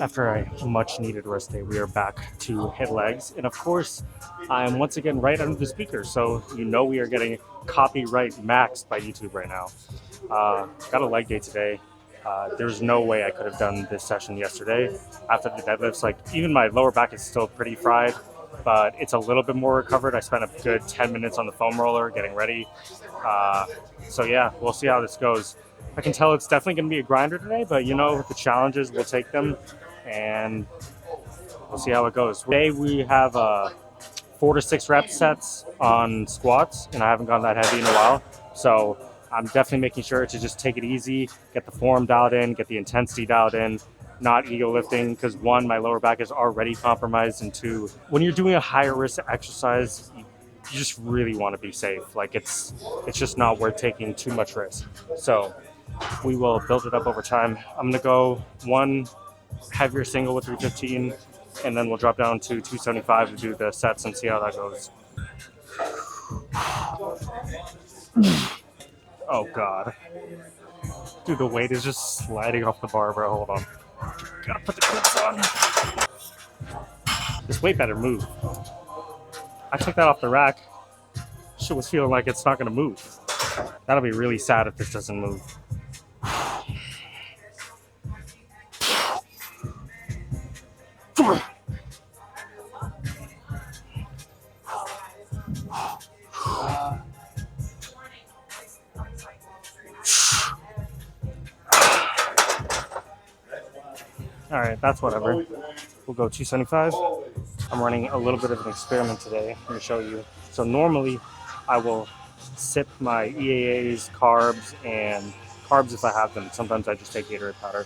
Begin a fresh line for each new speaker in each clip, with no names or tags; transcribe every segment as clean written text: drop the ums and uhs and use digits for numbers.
After a much needed rest day, we are back to hit legs. And of course, I'm once again right under the speaker. So you know we are getting copyright maxed by YouTube right now. Got a leg day today. There's no way I could have done this session yesterday after the deadlifts. Like, even my lower back is still pretty fried, but it's a little bit more recovered. I spent a good 10 minutes on the foam roller getting ready. Uh, so yeah, we'll see how this goes. I can tell it's definitely going to be a grinder today, but you know, the challenges, we'll take them, and we'll see how it goes. Today we have 4 to 6 rep sets on squats, and I haven't gone that heavy in a while. So I'm definitely making sure to just take it easy, get the form dialed in, get the intensity dialed in, not ego lifting, because one, my lower back is already compromised, and two, when you're doing a higher risk exercise, you just really want to be safe. Like, it's just not worth taking too much risk. So we will build it up over time. I'm gonna go one heavier single with 315, and then we'll drop down to 275 to do the sets and see how that goes. Oh God. Dude, the weight is just sliding off the bar, bro. Hold on. Gotta put the clips on. This weight better move. I took that off the rack. Shit was feeling like it's not gonna move. That'll be really sad if this doesn't move. All right, that's whatever. We'll go 275. I'm running a little bit of an experiment today. I'm gonna show you. So normally I will sip my EAAs, carbs, and carbs if I have them. Sometimes I just take Gatorade powder.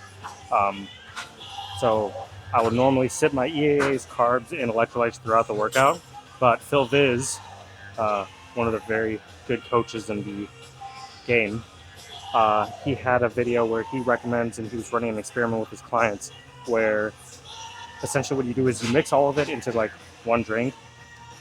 So I would normally sip my EAAs, carbs, and electrolytes throughout the workout. But Phil Viz, one of the very good coaches in the game, he had a video where he recommends, and he was running an experiment with his clients, where essentially what you do is you mix all of it into like one drink,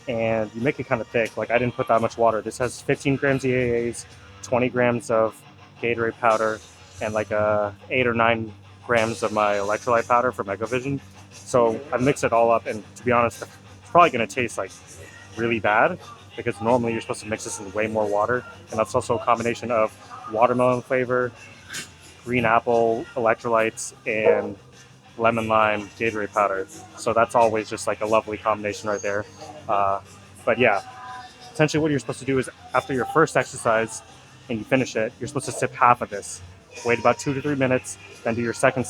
and you make it kind of thick. Like, I didn't put that much water. This has 15 grams EAAs, 20 grams of Gatorade powder, and like 8 or 9 grams of my electrolyte powder for Megavision. So I mix it all up, and to be honest, it's probably going to taste like really bad, because normally you're supposed to mix this in way more water, and that's also a combination of watermelon flavor, green apple electrolytes, and lemon lime Gatorade powder. So that's always just like a lovely combination right there. But yeah, essentially what you're supposed to do is, after your first exercise and you finish it, you're supposed to sip half of this, wait about 2 to 3 minutes, then do your second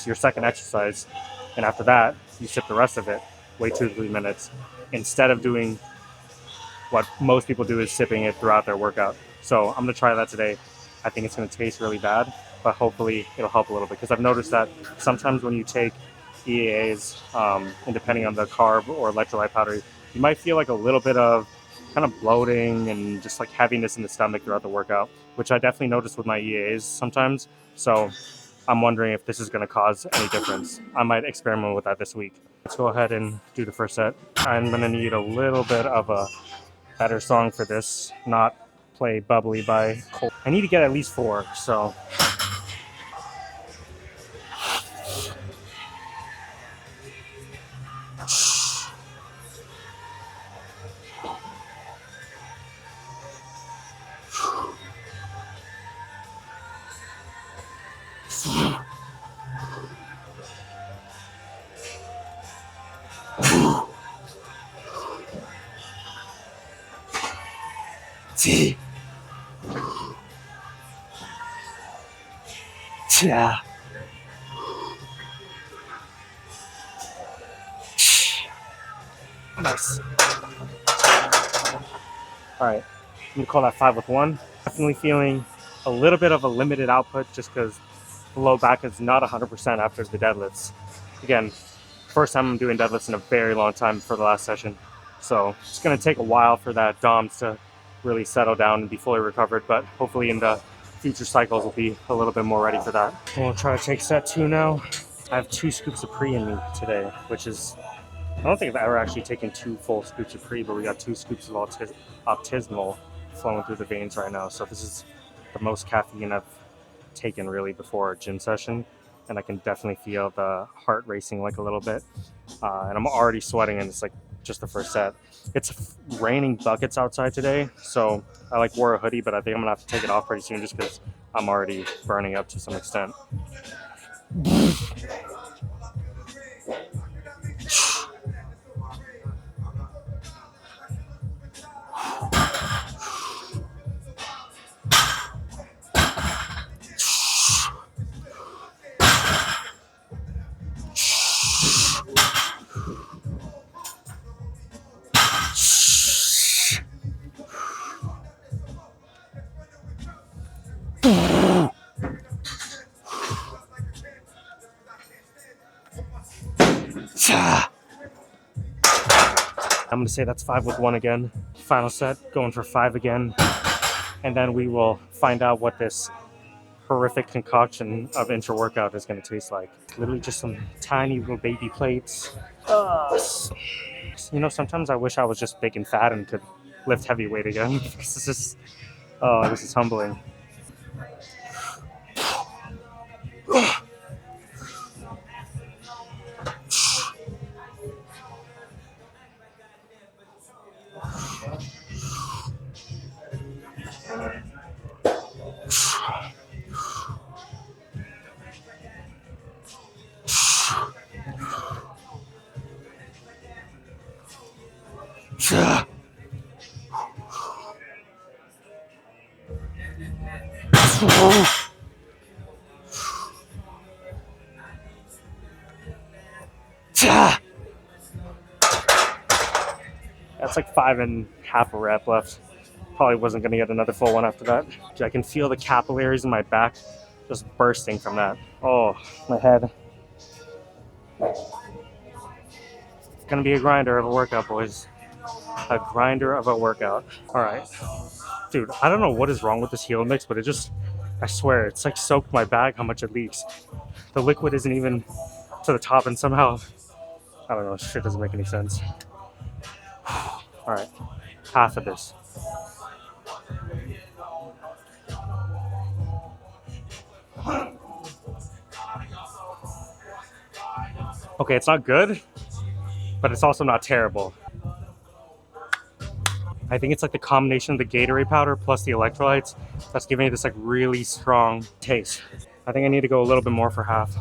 your second exercise, and after that you sip the rest of it, wait 2 to 3 minutes, instead of doing what most people do, is sipping it throughout their workout. So I'm gonna try that today. I think it's gonna taste really bad, but hopefully it'll help a little bit, because I've noticed that sometimes when you take EAAs, and depending on the carb or electrolyte powder, you might feel like a little bit of kind of bloating and just like heaviness in the stomach throughout the workout, which I definitely noticed with my EAAs sometimes. So I'm wondering if this is going to cause any difference. I might experiment with that this week. Let's go ahead and do the first set. I'm going to need a little bit of a better song for this, not play Bubbly by Cole. I need to get at least 4, so... Yeah. Nice. All right, I'm gonna call that 5 with 1. Definitely feeling a little bit of a limited output, just because the low back is not 100% after the deadlifts. Again, first time I'm doing deadlifts in a very long time for the last session. So it's gonna take a while for that DOMS to really settle down and be fully recovered, but hopefully in the future cycles we'll be a little bit more ready for that. We'll try to take set 2 now. I have 2 scoops of pre in me today, which is, I don't think I've ever actually taken 2 full scoops of pre, but we got 2 scoops of optimal flowing through the veins right now. So this is the most caffeine I've taken really before a gym session. and I can definitely feel the heart racing like a little bit. And I'm already sweating, and it's like just the first set. It's raining buckets outside today, so I like wore a hoodie, but I think I'm gonna have to take it off pretty soon just because I'm already burning up to some extent. I'm gonna say that's 5 with 1 again. Final set, going for 5 again, and then we will find out what this horrific concoction of intra workout is gonna taste like. Literally just some tiny little baby plates. You know, sometimes I wish I was just big and fat and could lift heavy weight again. This is this is humbling. That's like 5.5 a rep left. Probably wasn't gonna get another full one after that. I can feel the capillaries in my back just bursting from that. Oh, my head. It's gonna be a grinder of a workout, boys. A grinder of a workout. All right. Dude, I don't know what is wrong with this heel mix, but I swear, it's like soaked my bag how much it leaks. The liquid isn't even to the top, and somehow, I don't know, shit doesn't make any sense. All right, half of this. Okay, it's not good, but it's also not terrible. I think it's like the combination of the Gatorade powder plus the electrolytes that's giving it this like really strong taste. I think I need to go a little bit more for half.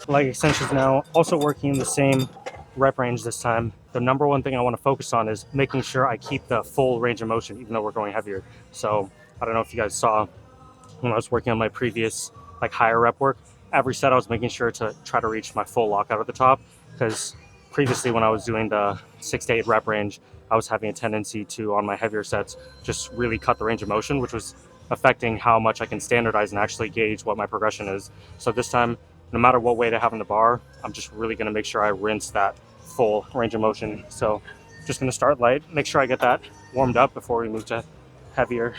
Leg extensions now, also working in the same rep range this time. The number one thing I want to focus on is making sure I keep the full range of motion, even though we're going heavier. So I don't know if you guys saw when I was working on my previous like higher rep work, every set I was making sure to try to reach my full lockout at the top, because previously when I was doing the 6 to 8 rep range, I was having a tendency to, on my heavier sets, just really cut the range of motion, which was affecting how much I can standardize and actually gauge what my progression is. So this time, no matter what weight I have in the bar, I'm just really going to make sure I rinse that full range of motion. So just going to start light, make sure I get that warmed up before we move to heavier.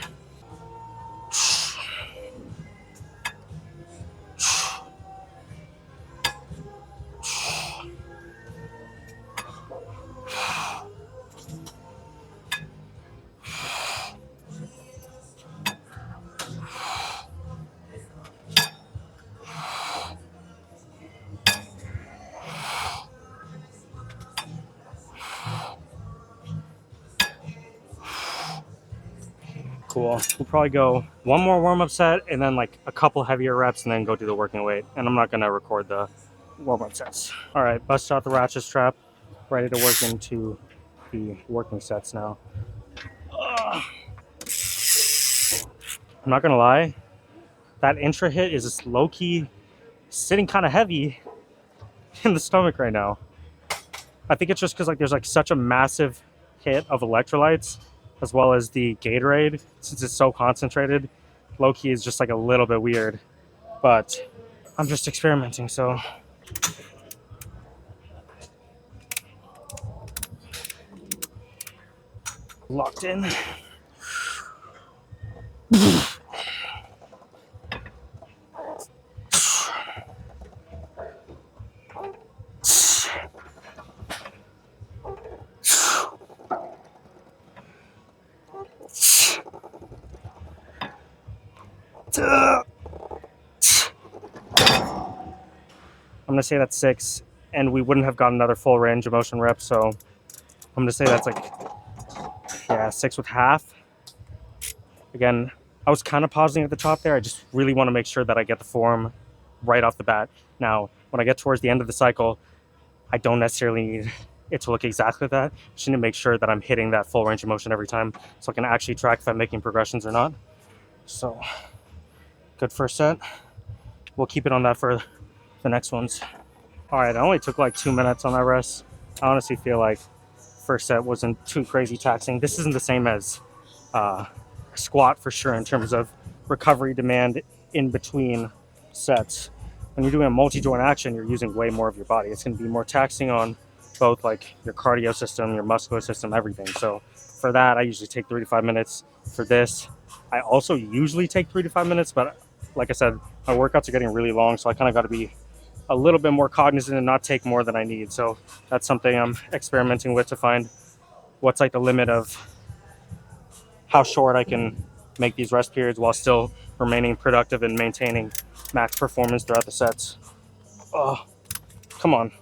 Cool. We'll probably go one more warm-up set and then like a couple heavier reps and then go do the working weight. And I'm not going to record the warm-up sets. All right, bust out the ratchet strap. Ready to work into the working sets now. I'm not going to lie. That intra hit is just low-key sitting kind of heavy in the stomach right now. I think it's just because like there's like such a massive hit of electrolytes as well as the Gatorade, since it's so concentrated. Low-key is just like a little bit weird, but I'm just experimenting, so. Locked in. I'm gonna say that's 6, and we wouldn't have got another full range of motion rep. So I'm gonna say that's like, yeah, 6 with half. Again, I was kind of pausing at the top there. I just really want to make sure that I get the form right off the bat. Now, when I get towards the end of the cycle, I don't necessarily need it to look exactly like that. I just need to make sure that I'm hitting that full range of motion every time so I can actually track if I'm making progressions or not. So, good first set. We'll keep it on that for the next ones. All right, I only took like 2 minutes on that rest. I honestly feel like first set wasn't too crazy taxing. This isn't the same as squat for sure in terms of recovery demand in between sets. When you're doing a multi-joint action, you're using way more of your body. It's going to be more taxing on both like your cardio system, your muscular system, everything. So for that, I usually take 3 to 5 minutes. For this, I also usually take 3 to 5 minutes, but like I said, my workouts are getting really long, so I kind of got to be a little bit more cognizant and not take more than I need. So that's something I'm experimenting with to find what's like the limit of how short I can make these rest periods while still remaining productive and maintaining max performance throughout the sets. Oh, come on.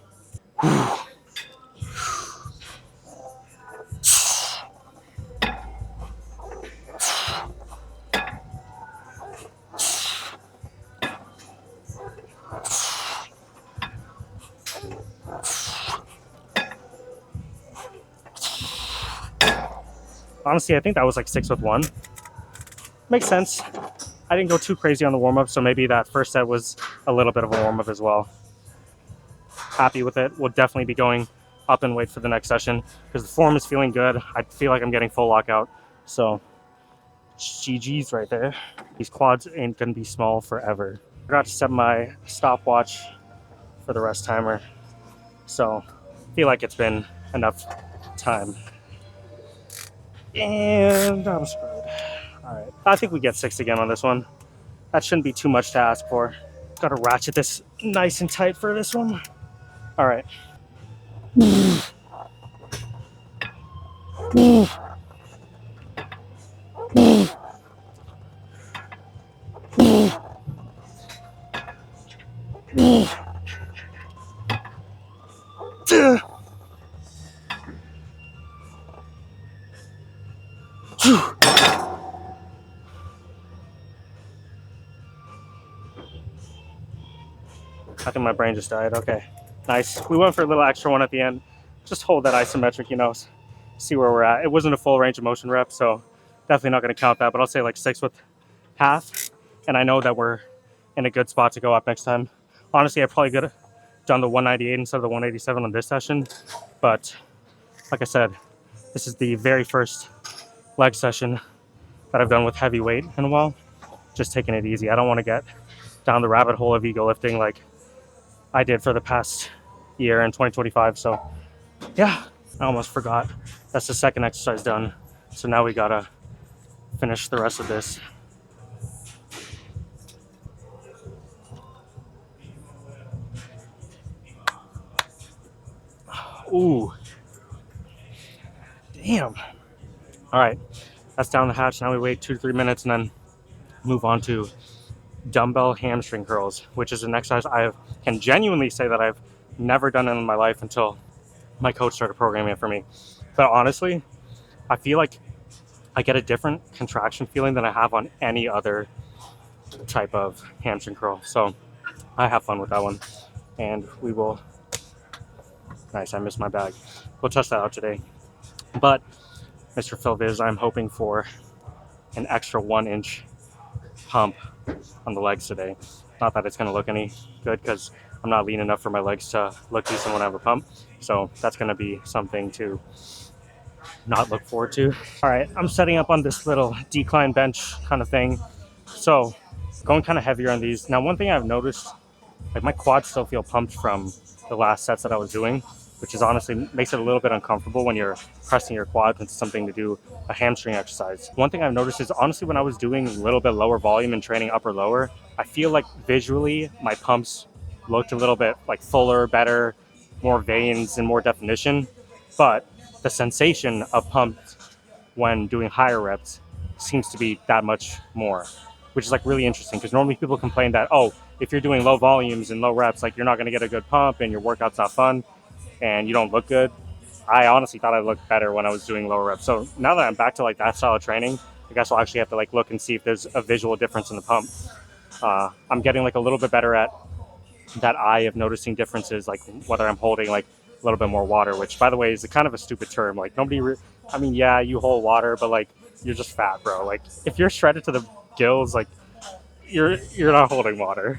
Honestly, I think that was like 6 with 1. Makes sense. I didn't go too crazy on the warm-up, so maybe that first set was a little bit of a warm-up as well. Happy with it. We'll definitely be going up in weight for the next session because the form is feeling good. I feel like I'm getting full lockout. So GG's right there. These quads ain't gonna be small forever. I forgot to set my stopwatch for the rest timer. So I feel like it's been enough time. And I'm screwed. All right, I think we get 6 again on this one. That shouldn't be too much to ask for. Got to ratchet this nice and tight for this one. All right. I think my brain just died. Okay, nice. We went for a little extra one at the end. Just hold that isometric, you know, see where we're at. It wasn't a full range of motion rep, so definitely not going to count that, but I'll say like 6 with half. And I know that we're in a good spot to go up next time. Honestly, I probably could have done the 198 instead of the 187 on this session. But like I said, this is the very first leg session that I've done with heavy weight in a while. Just taking it easy. I don't want to get down the rabbit hole of ego lifting like I did for the past year in 2025. So yeah, I almost forgot. That's the second exercise done. So now we gotta finish the rest of this. Ooh. Damn. All right, that's down the hatch. Now we wait 2 to 3 minutes and then move on to dumbbell hamstring curls, which is an exercise I can genuinely say that I've never done in my life until my coach started programming it for me. But honestly, I feel like I get a different contraction feeling than I have on any other type of hamstring curl. So I have fun with that one. And we will, nice, I missed my bag. We'll test that out today. But Mr. Phil Viz, I'm hoping for an extra 1-inch pump on the legs today. Not that it's going to look any good because I'm not lean enough for my legs to look decent when I have a pump. So that's going to be something to not look forward to. All right, I'm setting up on this little decline bench kind of thing. So going kind of heavier on these. Now, one thing I've noticed, like my quads still feel pumped from the last sets that I was doing, which is honestly makes it a little bit uncomfortable when you're pressing your quads into something to do a hamstring exercise. One thing I've noticed is honestly when I was doing a little bit lower volume and training upper lower, I feel like visually my pumps looked a little bit like fuller, better, more veins and more definition. But the sensation of pumped when doing higher reps seems to be that much more, which is like really interesting because normally people complain that, oh, if you're doing low volumes and low reps, like you're not going to get a good pump and your workout's not fun and you don't look good. I honestly thought I looked better when I was doing lower reps. So now that I'm back to like that style of training, I guess I'll actually have to like look and see if there's a visual difference in the pump. I'm getting like a little bit better at that eye of noticing differences, like whether I'm holding like a little bit more water, which by the way is a kind of a stupid term. Like I mean, yeah, you hold water, but like you're just fat, bro. Like if you're shredded to the gills, like you're not holding water.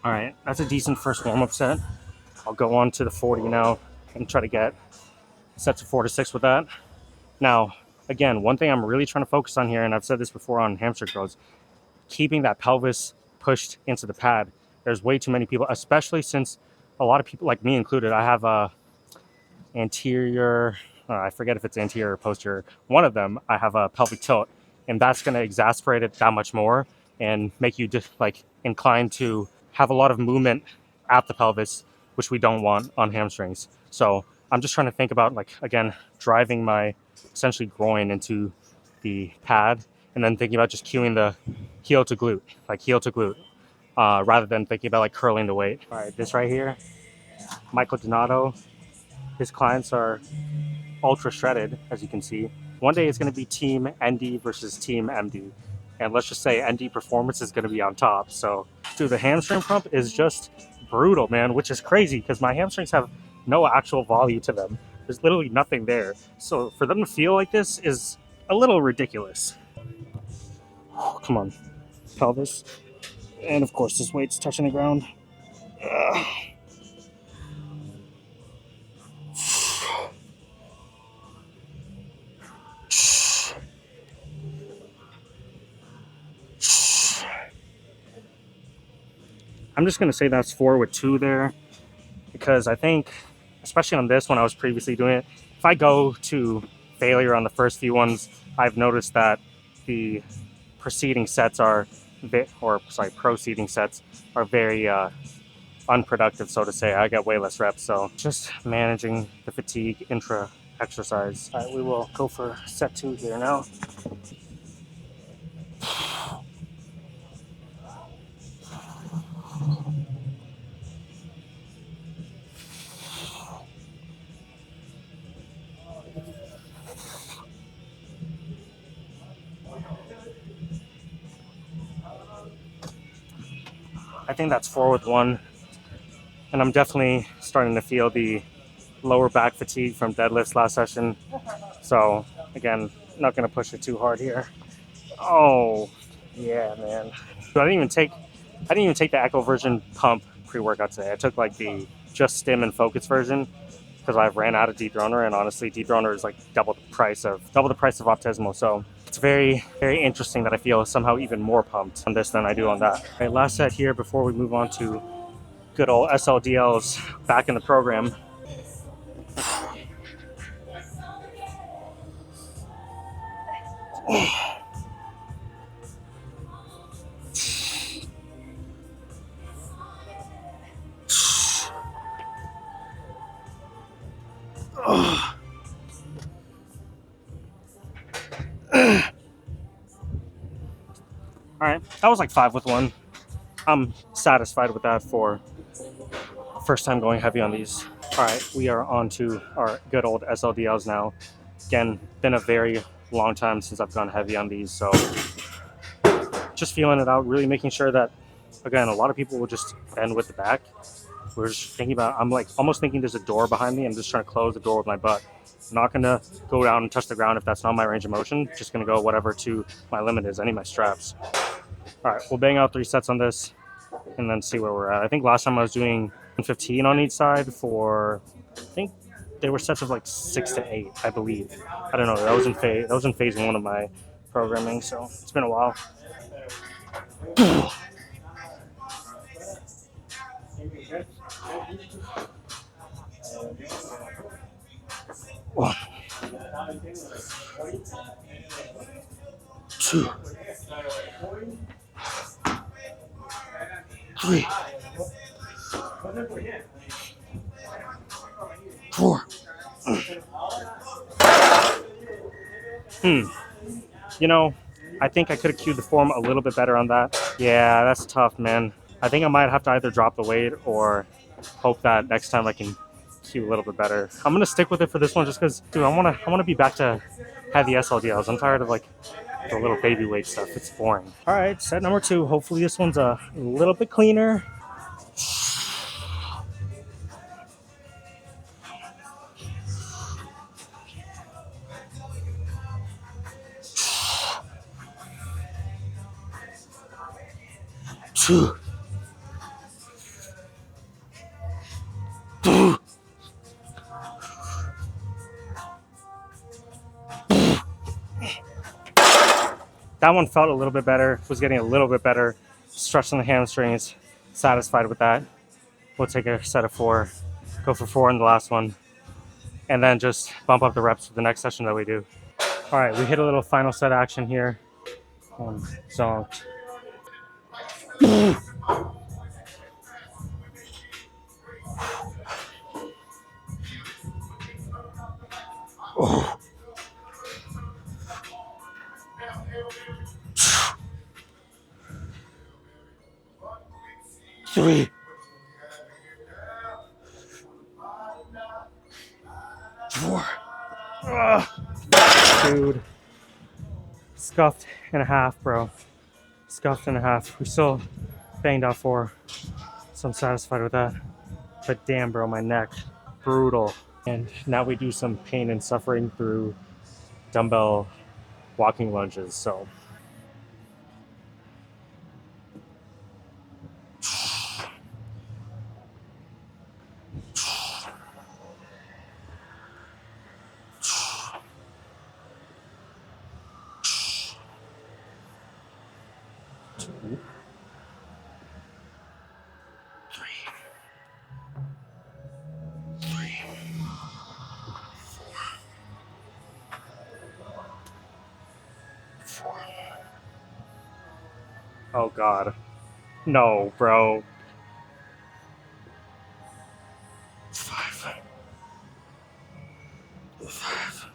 All right, that's a decent first warm up set. I'll go on to the 40 now and try to get sets of 4 to 6 with that. Now, again, one thing I'm really trying to focus on here, and I've said this before on hamstring curls, keeping that pelvis pushed into the pad. There's way too many people, especially since a lot of people, like me included, I have a anterior, I forget if it's anterior or posterior. One of them, I have a pelvic tilt, and that's going to exacerbate it that much more and make you just like inclined to have a lot of movement at the pelvis, which we don't want on hamstrings. So I'm just trying to think about like, again, driving my essentially groin into the pad and then thinking about just cueing the heel to glute, like heel to glute, rather than thinking about like curling the weight. All right, this right here, Michael Donato, his clients are ultra shredded, as you can see. One day it's going to be Team ND versus Team MD. And let's just say ND Performance is going to be on top. So, dude, the hamstring pump is just brutal, man, which is crazy because my hamstrings have no actual volume to them. There's literally nothing there. So, for them to feel like this is a little ridiculous. Oh, come on. Pelvis. And of course, this weight's touching the ground. Ugh. I'm just going to say that's 4 with 2 there because I think, especially on this when I was previously doing it, if I go to failure on the first few ones, I've noticed that the proceeding sets proceeding sets are very unproductive, so to say. I get way less reps, so just managing the fatigue intra exercise. All right, we will go for set 2 here now. I think that's 4 with 1, and I'm definitely starting to feel the lower back fatigue from deadlifts last session. So again, not going to push it too hard here. Oh, yeah, man. But I didn't even take the Echo version pump pre-workout today. I took like the just stim and focus version because I ran out of dethroner, and honestly, dethroner is like double the price of Optismo. So it's very, very interesting that I feel somehow even more pumped on this than I do on that. All right, last set here before we move on to good old SLDLs back in the program. All right, that was like 5 with 1. I'm satisfied with that for first time going heavy on these. All right, we are on to our good old SLDLs now. Again, been a very long time since I've gone heavy on these, so just feeling it out, really making sure that, again, a lot of people will just bend with the back. We're just thinking about, I'm like almost thinking there's a door behind me. I'm just trying to close the door with my butt. I'm not going to go down and touch the ground if that's not my range of motion. Just going to go whatever to my limit is. I need my straps. All right, we'll bang out 3 sets on this and then see where we're at. I think last time I was doing 15 on each side for, I think they were sets of like 6 to 8, I believe. I don't know. That was in phase 1 of my programming, so it's been a while. One, two, three, four. You know, I think I could have cued the form a little bit better on that. Yeah, that's tough, man. I think I might have to either drop the weight or hope that next time I can cue a little bit better. I'm gonna stick with it for this one just because, dude, I wanna be back to heavy SLDLs. I'm tired of like the little baby weight stuff. It's boring. All right, set number 2. Hopefully this one's a little bit cleaner. Two. That one felt a little bit better, was getting a little bit better. Stretching the hamstrings, satisfied with that. We'll take a set of 4, go for 4 in the last one, and then just bump up the reps for the next session that we do. All right, we hit a little final set action here. Zonked. Oh. 3, 4. Dude. Scuffed and a half, bro. Scuffed and a half. We still banged out 4, so I'm satisfied with that. But damn, bro, my neck. Brutal. And now we do some pain and suffering through dumbbell walking lunges, so. Oh God. No, bro. 5. 5.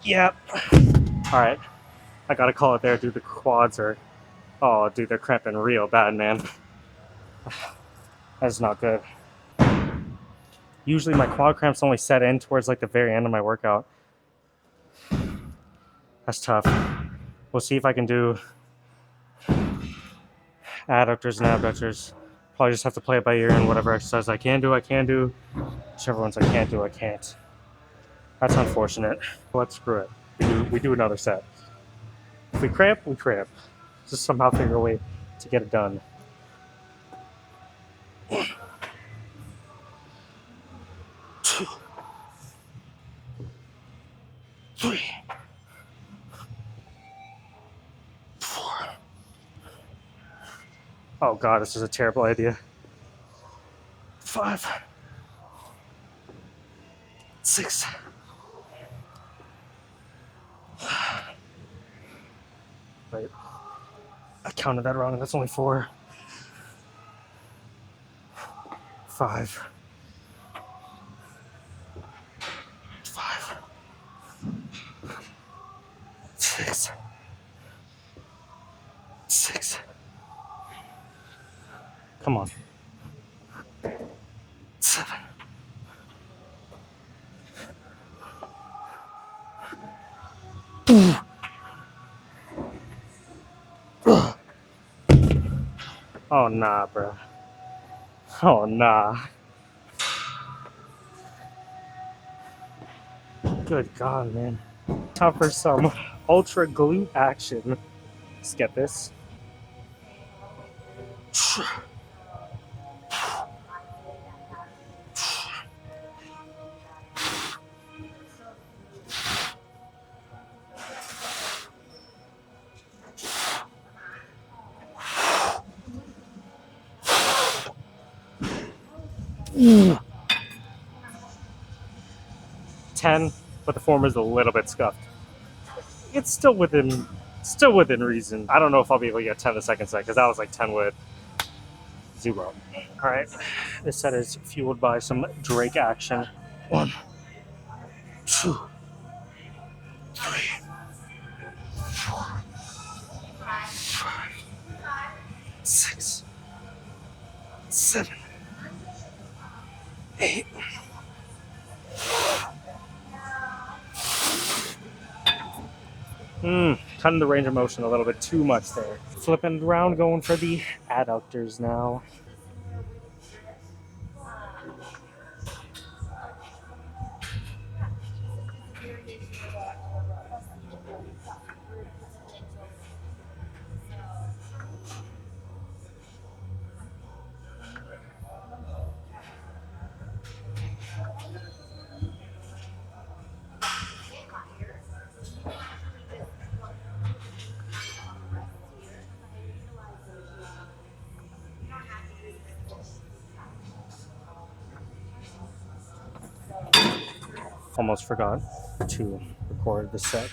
Yep. All right. I gotta call it there, dude. The quads are, oh, dude, they're cramping real bad, man. That's not good. Usually my quad cramps only set in towards like the very end of my workout. That's tough. We'll see if I can do adductors and abductors. Probably just have to play it by ear and whatever exercise I can do, I can do. Whichever ones I can't do, I can't. That's unfortunate. But screw it. We do another set. If we cramp, we cramp. Just somehow figure a way to get it done. 1, 2, 3, 4. Oh God, this is a terrible idea. 5, 6. Wait, I counted that wrong. That's only 4. 5. 5. 6. 6. Come on. 7. 8. Oh nah, bro. Oh nah. Good God, man. Tough for some. ultra glute action. Let's get this. Ooh. 10, but the form is a little bit scuffed. It's still within reason. I don't know if I'll be able to get 10 the second set because that was like 10 with 0. All right, this set is fueled by some Drake action. 1, 2, 3, 4, 5, 6, 7, 8. Cutting the range of motion a little bit too much there. Flipping around, going for the adductors now. Almost forgot to record the set.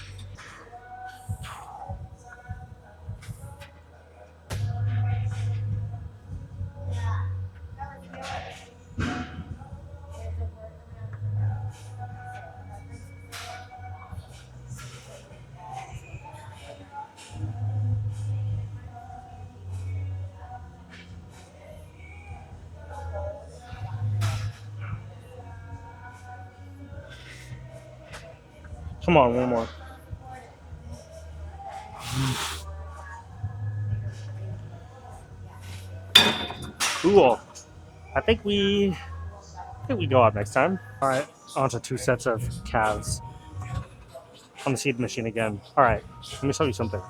Come on, one more. Cool. I think we go up next time. All right, on to 2 sets of calves on the seed machine again. All right, let me show you something.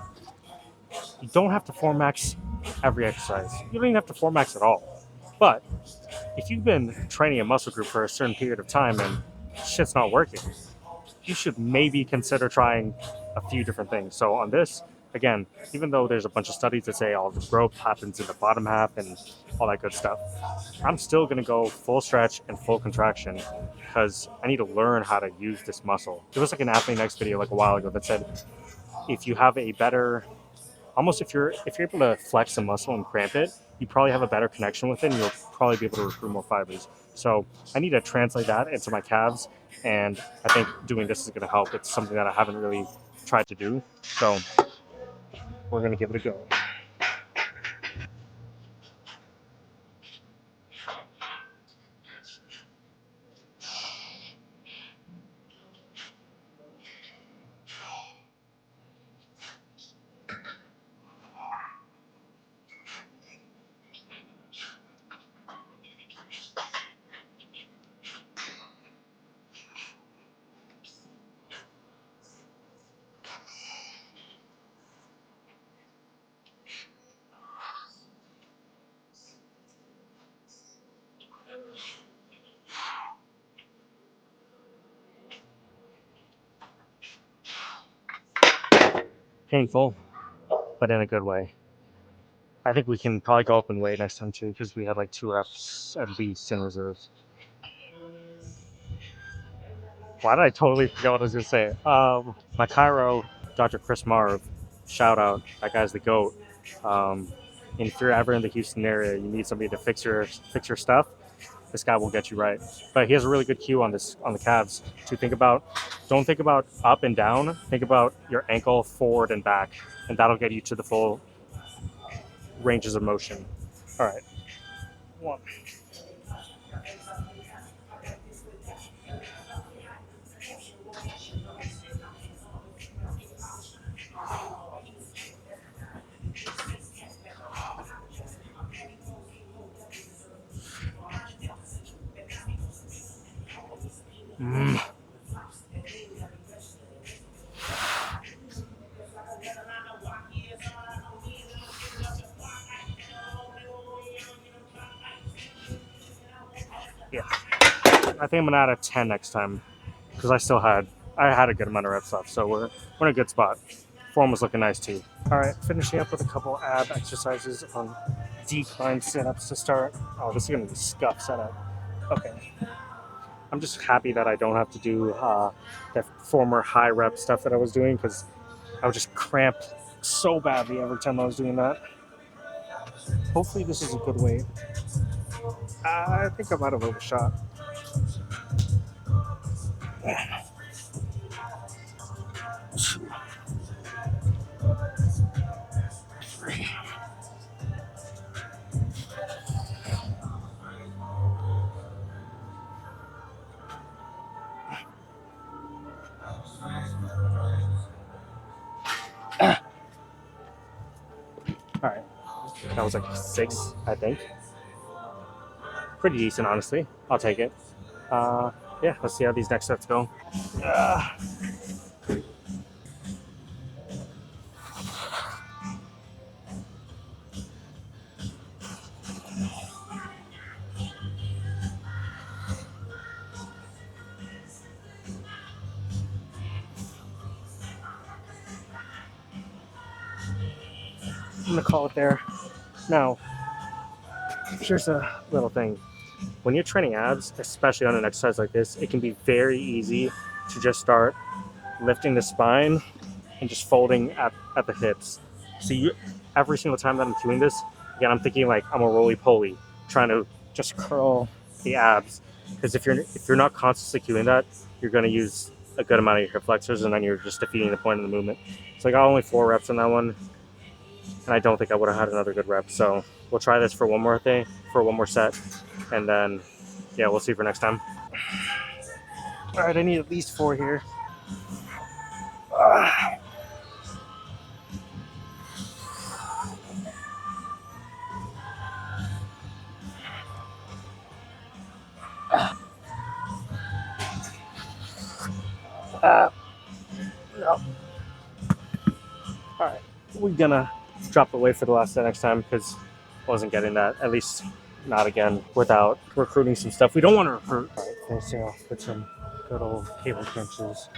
You don't have to form max every exercise. You don't even have to form max at all. But if you've been training a muscle group for a certain period of time and shit's not working, you should maybe consider trying a few different things. So on this, again, even though there's a bunch of studies that say all the growth happens in the bottom half and all that good stuff, I'm still going to go full stretch and full contraction because I need to learn how to use this muscle. There was like an Athlete Next video like a while ago that said if you have a better, almost if you're able to flex a muscle and cramp it, you probably have a better connection with it and you'll probably be able to recruit more fibers. So I need to translate that into my calves, and I think doing this is going to help. It's something that I haven't really tried to do, so we're going to give it a go. Painful, but in a good way. I think we can probably go up in weight next time too because we had like 2 reps at least in reserves. Why did I totally forget what I was going to say? My chiro, Dr. Chris Marv, shout out. That guy's the GOAT. And if you're ever in the Houston area, you need somebody to fix your stuff, this guy will get you right. But he has a really good cue on the calves to think about. Don't think about up and down. Think about your ankle forward and back, and that'll get you to the full ranges of motion. All right. 1. I think I'm gonna add a 10 next time because I had a good amount of reps left, so we're in a good spot. Form was looking nice too. All right, finishing up with a couple ab exercises on decline sit-ups to start. Oh, this is gonna be scuff setup. Okay, I'm just happy that I don't have to do the former high rep stuff that I was doing because I would just cramp so badly every time I was doing that. Hopefully, this is a good weight. I think I might have overshot. All right, that was like 6, I think. Pretty decent, honestly. I'll take it. Uh, yeah, let's see how these next sets go. Uh, I'm gonna call it there. Now, here's a little thing. When you're training abs, especially on an exercise like this, it can be very easy to just start lifting the spine and just folding at the hips. So every single time that I'm doing this, again, I'm thinking like I'm a roly poly, trying to just curl the abs. Because if you're not consciously doing that, you're going to use a good amount of your hip flexors, and then you're just defeating the point of the movement. So I got only 4 reps on that one, and I don't think I would have had another good rep. So we'll try this for one more set, and then yeah, we'll see for next time. All right, I need at least 4 here. No. All right, we're gonna drop the weight for the last set next time because I wasn't getting that. At least not again without recruiting some stuff we don't want to recruit. All right, finishing off with some good old cable crunches.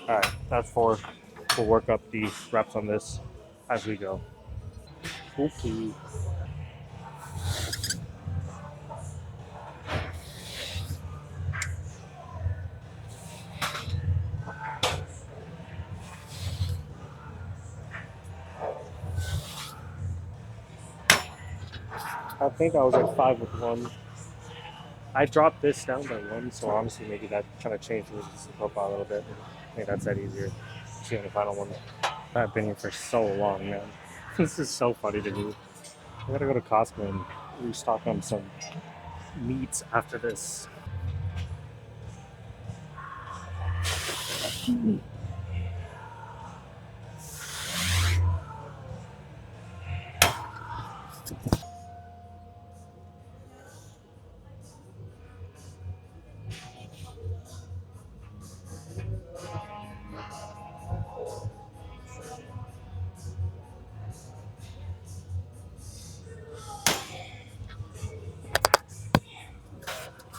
All right, that's 4. We'll work up the reps on this as we go. Okay. I think I was at 5 with 1. I dropped this down by 1, so honestly, maybe that kind of changed the profile a little bit. I think that's that easier. See on the final one. I've been here for so long, man. This is so funny to me. I gotta go to Costco and restock on some meats after this.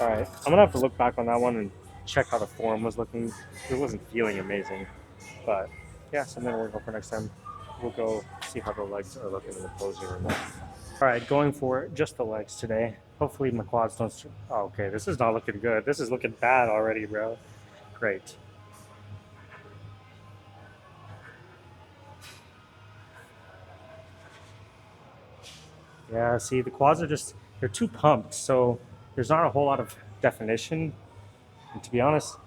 All right, I'm gonna have to look back on that one and check how the form was looking. It wasn't feeling amazing, but yeah, something to work on for next time. We'll go see how the legs are looking in the closing room. All right, going for just the legs today. Hopefully my quads don't. Oh, okay, this is not looking good. This is looking bad already, bro. Great. Yeah, see, the quads are they're too pumped, so there's not a whole lot of definition. And to be honest,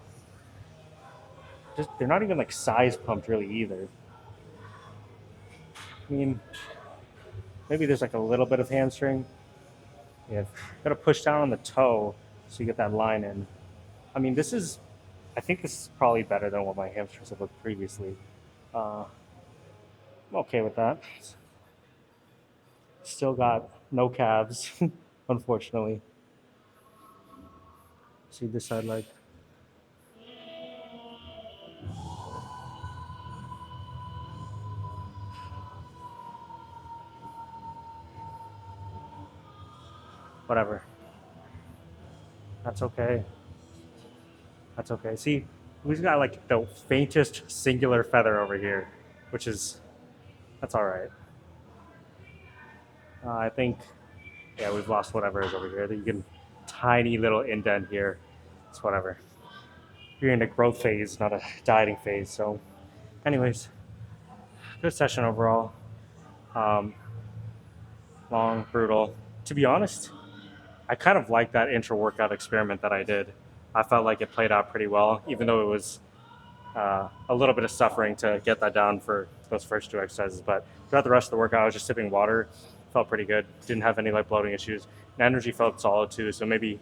they're not even like size pumped really either. I mean, maybe there's like a little bit of hamstring. Yeah, gotta push down on the toe so you get that line in. I mean, I think this is probably better than what my hamstrings have looked previously. I'm okay with that. Still got no calves, unfortunately. See this side leg. Whatever. That's okay. That's okay. See, we've got like the faintest singular feather over here, which is that's all right. I think, yeah, we've lost whatever is over here. You can tiny little indent here. It's whatever. You're in a growth phase, not a dieting phase. So, anyways, good session overall. Um, Long, brutal. To be honest, I kind of like that intra workout experiment that I did. I felt like it played out pretty well, even though it was a little bit of suffering to get that down for those first two exercises. But throughout the rest of the workout, I was just sipping water. Felt pretty good. Didn't have any like bloating issues. And energy felt solid too. So maybe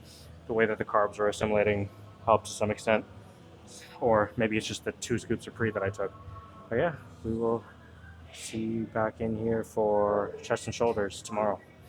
the way that the carbs were assimilating helped to some extent, or maybe it's just the 2 scoops of pre that I took. But yeah, we will see you back in here for chest and shoulders tomorrow.